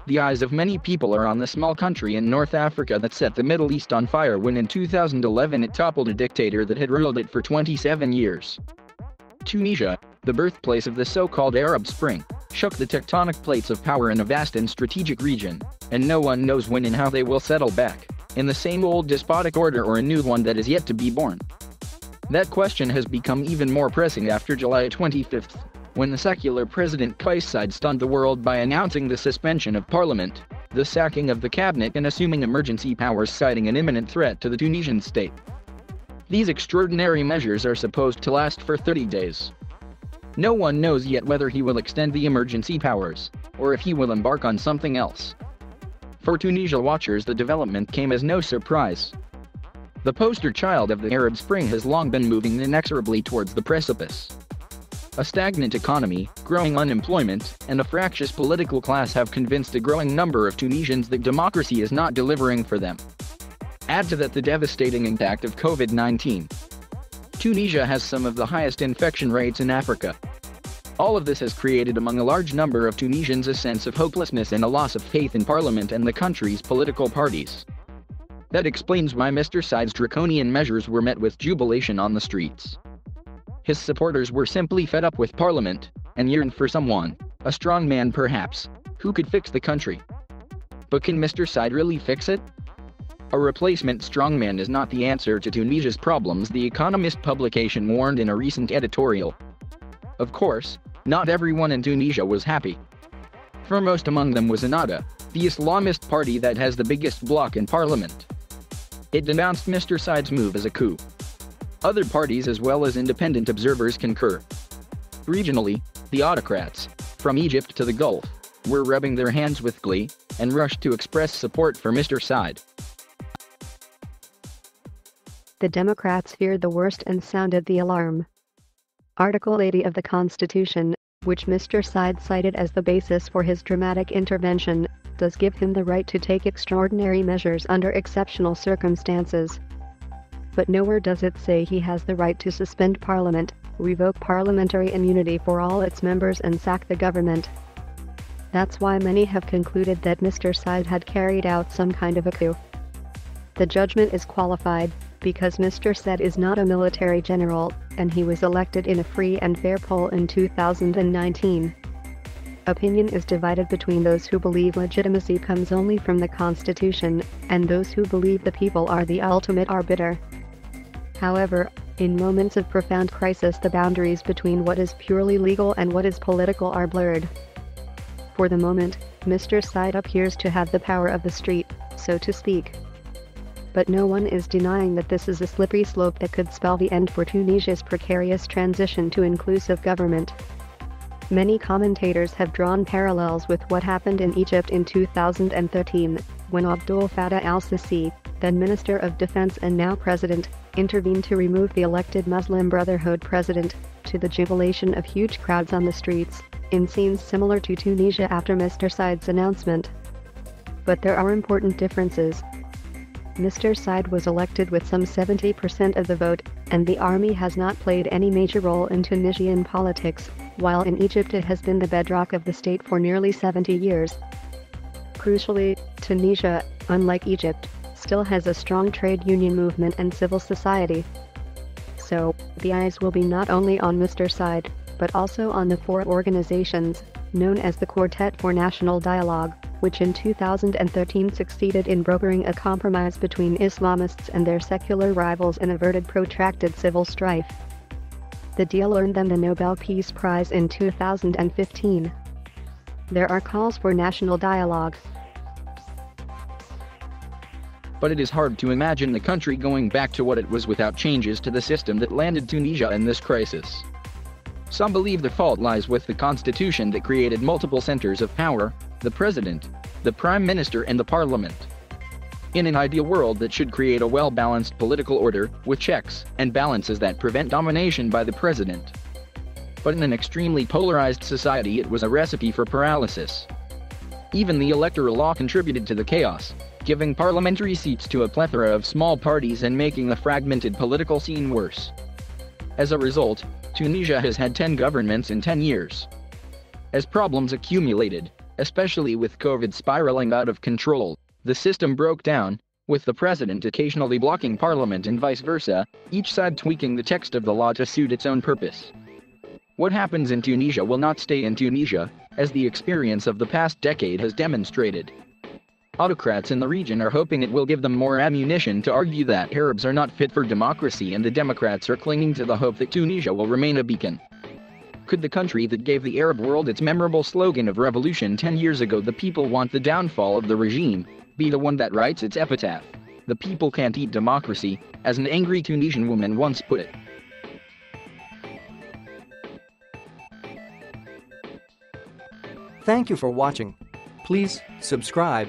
The eyes of many people are on the small country in North Africa that set the Middle East on fire when in 2011 it toppled a dictator that had ruled it for 27 years. Tunisia, the birthplace of the so-called Arab Spring, shook the tectonic plates of power in a vast and strategic region, and no one knows when and how they will settle back, in the same old despotic order or a new one that is yet to be born. That question has become even more pressing after July 25, when the secular President Kais Saied stunned the world by announcing the suspension of parliament, the sacking of the cabinet and assuming emergency powers, citing an imminent threat to the Tunisian state. These extraordinary measures are supposed to last for 30 days. No one knows yet whether he will extend the emergency powers, or if he will embark on something else. For Tunisia watchers, the development came as no surprise. The poster child of the Arab Spring has long been moving inexorably towards the precipice. A stagnant economy, growing unemployment, and a fractious political class have convinced a growing number of Tunisians that democracy is not delivering for them. Add to that the devastating impact of COVID-19. Tunisia has some of the highest infection rates in Africa. All of this has created among a large number of Tunisians a sense of hopelessness and a loss of faith in parliament and the country's political parties. That explains why Mr. Said's draconian measures were met with jubilation on the streets. His supporters were simply fed up with parliament, and yearned for someone, a strong man perhaps, who could fix the country. But can Mr. Said really fix it? A replacement strongman is not the answer to Tunisia's problems, The Economist publication warned in a recent editorial. Of course, not everyone in Tunisia was happy. Foremost among them was Ennahda, the Islamist party that has the biggest bloc in parliament. It denounced Mr. Said's move as a coup. Other parties as well as independent observers concur. Regionally, the autocrats, from Egypt to the Gulf, were rubbing their hands with glee, and rushed to express support for Mr. Said. The Democrats feared the worst and sounded the alarm. Article 80 of the Constitution, which Mr. Said cited as the basis for his dramatic intervention, does give him the right to take extraordinary measures under exceptional circumstances. But nowhere does it say he has the right to suspend Parliament, revoke parliamentary immunity for all its members and sack the government. That's why many have concluded that Mr. Said had carried out some kind of a coup. The judgment is qualified, because Mr. Said is not a military general, and he was elected in a free and fair poll in 2019. Opinion is divided between those who believe legitimacy comes only from the Constitution, and those who believe the people are the ultimate arbiter. However, in moments of profound crisis, the boundaries between what is purely legal and what is political are blurred. For the moment, Mr. Said appears to have the power of the street, so to speak. But no one is denying that this is a slippery slope that could spell the end for Tunisia's precarious transition to inclusive government. Many commentators have drawn parallels with what happened in Egypt in 2013, when Abdel Fattah al-Sisi, then Minister of Defense and now President, intervened to remove the elected Muslim Brotherhood president, to the jubilation of huge crowds on the streets, in scenes similar to Tunisia after Mr. Said's announcement. But there are important differences. Mr. Said was elected with some 70% of the vote, and the army has not played any major role in Tunisian politics, while in Egypt it has been the bedrock of the state for nearly 70 years. Crucially, Tunisia, unlike Egypt, still has a strong trade union movement and civil society. So, the eyes will be not only on Mr. Said, but also on the four organizations, known as the Quartet for National Dialogue, which in 2013 succeeded in brokering a compromise between Islamists and their secular rivals and averted protracted civil strife. The deal earned them the Nobel Peace Prize in 2015. There are calls for national dialogue. But it is hard to imagine the country going back to what it was without changes to the system that landed Tunisia in this crisis. Some believe the fault lies with the constitution that created multiple centers of power: the president, the prime minister and the parliament. In an ideal world that should create a well-balanced political order, with checks and balances that prevent domination by the president. But in an extremely polarized society it was a recipe for paralysis. Even the electoral law contributed to the chaos, giving parliamentary seats to a plethora of small parties and making the fragmented political scene worse. As a result, Tunisia has had 10 governments in 10 years. As problems accumulated, Especially with COVID spiraling out of control, the system broke down, with the president occasionally blocking parliament and vice versa, each side tweaking the text of the law to suit its own purpose. What happens in Tunisia will not stay in Tunisia, as the experience of the past decade has demonstrated. Autocrats in the region are hoping it will give them more ammunition to argue that Arabs are not fit for democracy, and the Democrats are clinging to the hope that Tunisia will remain a beacon. Could the country that gave the Arab world its memorable slogan of revolution 10 years ago, "The people want the downfall of the regime," be the one that writes its epitaph? "The people can't eat democracy," as an angry Tunisian woman once put it. Thank you for watching. Please subscribe